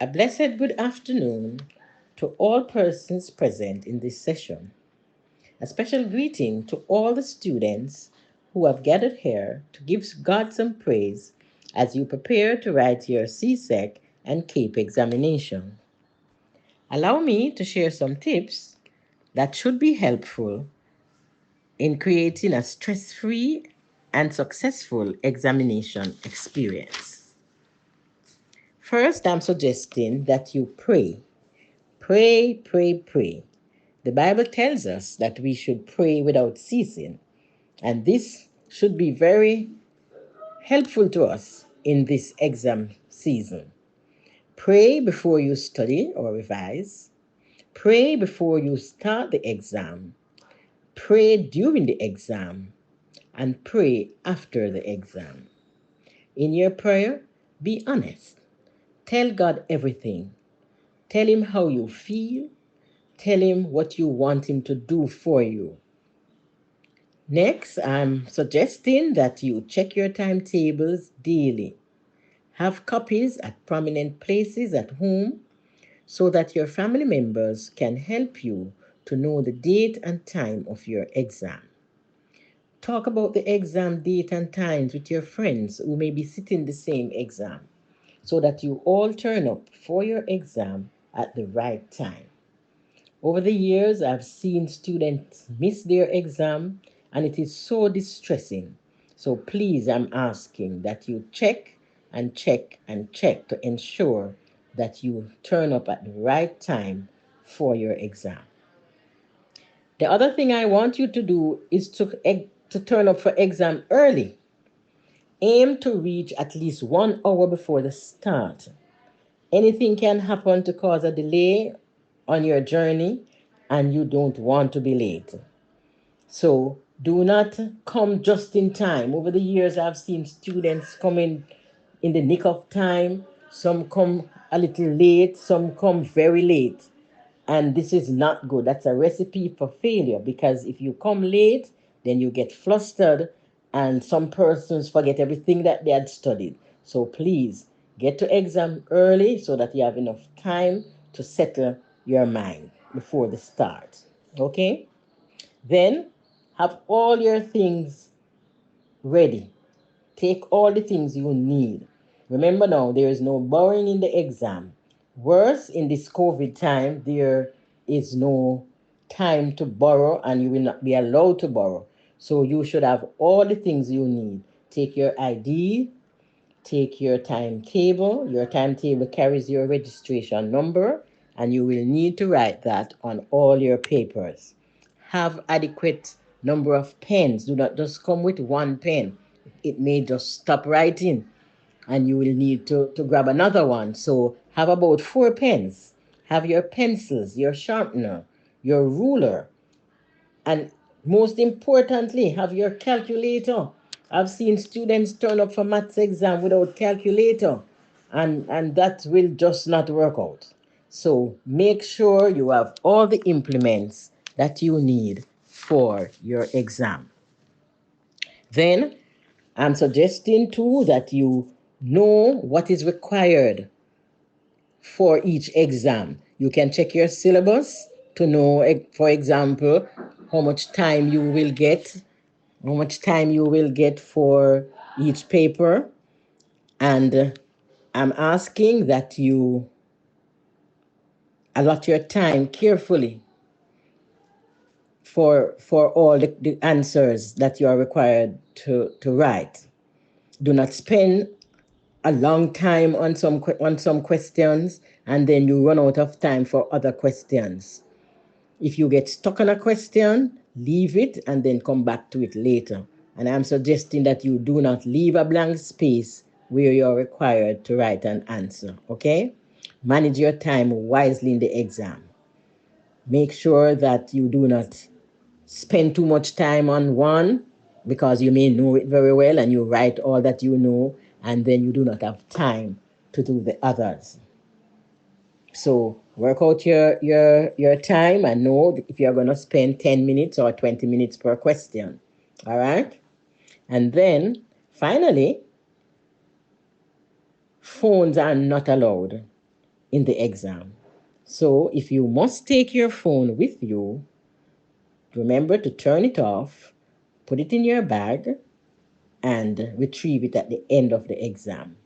A blessed good afternoon to all persons present in this session. A special greeting to all the students who have gathered here to give God some praise as you prepare to write your CSEC and CAPE examination. Allow me to share some tips that should be helpful in creating a stress-free and successful examination experience. First, I'm suggesting that you pray. Pray, pray, pray. The Bible tells us that we should pray without ceasing, and this should be very helpful to us in this exam season. Pray before you study or revise. Pray before you start the exam. Pray during the exam, and pray after the exam. In your prayer, be honest. Tell God everything. Tell Him how you feel. Tell Him what you want Him to do for you. Next, I'm suggesting that you check your timetables daily. Have copies at prominent places at home so that your family members can help you to know the date and time of your exam. Talk about the exam date and times with your friends who may be sitting the same exam so that you all turn up for your exam at the right time. Over the years, I've seen students miss their exam, and it is so distressing. So please, I'm asking that you check and check and check to ensure that you turn up at the right time for your exam. The other thing I want you to do is to turn up for exam early. Aim to reach at least 1 hour before the start. Anything can happen to cause a delay on your journey, and you don't want to be late. So do not come just in time. Over the years, I've seen students come in the nick of time. Some come a little late, some come very late. And this is not good. That's a recipe for failure, because if you come late, then you get flustered, and some persons forget everything that they had studied. So please get to exam early so that you have enough time to settle your mind before the start. Okay? Then have all your things ready. Take all the things you need. Remember now, there is no borrowing in the exam. Worse, in this COVID time, there is no time to borrow, and you will not be allowed to borrow. So you should have all the things you need. Take your ID, take your timetable. Your timetable carries your registration number, and you will need to write that on all your papers. Have adequate number of pens. Do not just come with one pen. It may just stop writing, and you will need to grab another one. So have about 4 pens. Have your pencils, your sharpener, your ruler, and most importantly, have your calculator. I've seen students turn up for maths exam without calculator, and that will just not work out. So make sure you have all the implements that you need for your exam. Then I'm suggesting too that you know what is required for each exam. You can check your syllabus to know, for example, how much time you will get, how much time you will get for each paper. And I'm asking that you allot your time carefully for all the answers that you are required to write. Do not spend a long time on some questions, and then you run out of time for other questions. If you get stuck on a question, leave it and then come back to it later. And I'm suggesting that you do not leave a blank space where you're required to write an answer, okay? Manage your time wisely in the exam. Make sure that you do not spend too much time on one, because you may know it very well and you write all that you know, and then you do not have time to do the others. So work out your time and know if you're going to spend 10 minutes or 20 minutes per question. All right? And then finally, phones are not allowed in the exam. So if you must take your phone with you, remember to turn it off, put it in your bag, and retrieve it at the end of the exam.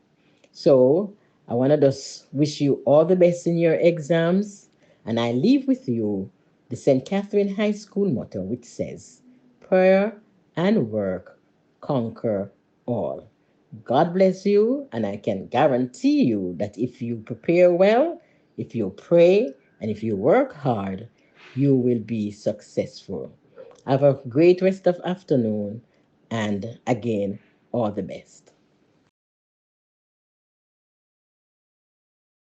So I want to just wish you all the best in your exams, and I leave with you the St. Catherine High School motto, which says, Prayer and work conquer all. God bless you, and I can guarantee you that if you prepare well, if you pray, and if you work hard, you will be successful. Have a great rest of afternoon, and again, all the best.